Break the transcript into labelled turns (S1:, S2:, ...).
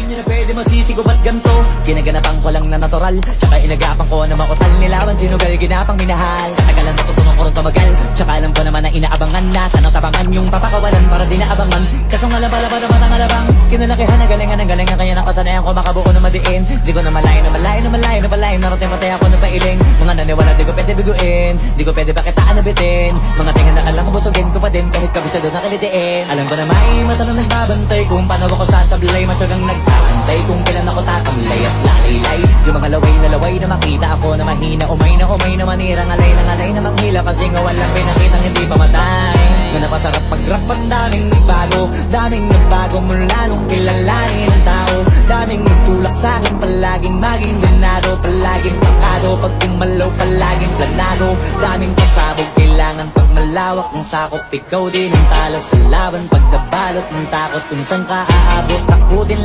S1: nyo na pwede masisigo ba't ganto? Ginaganapan ko lang na natural, tsaka inagapan ko na makutal. Nilaban sinugal, ginapang minahal. Katagalan matutunan ko rin tumagal, tsaka alam ko naman na inaabangan na. Sanang tabangan yung papakawalan para di naabangan. Kasong alam pala pa naman ang alabang kinalakihan na galingan ng galingan. Kaya nakasanayan ko makabuo na madiin. Di ko na malayo na malayo na malayo na malayo. Narating matay ako na pailing. Mga naniwala di ko pwede biguin, di ko pwede pakitaan na bitin. Mga tingan na alang busugin ko pa din kahit kabisado na kalitiin. Alam ko na may mata na nagbabantay kung paano ako sasablay. Matyagang nagtatantay kung kailan ako tatamlay at lalaylay. Yung mga laway na makita ako na mahina. Umay na manirang alay na manghila. Kasi nga walang pinakitang hindi pamatay. Na napasarap pag-rap ang daming nagbago mula nung kilalanin ang tao. Daming nagtulak sa'kin palaging maging binado. Palaging pakado pag tumalaw palaging planado. Daming pasabog kailangan pag malawak ng sakop. Ikaw din ang talo sa laban pag nabalot ng takot kung saan ka aabot. Ako din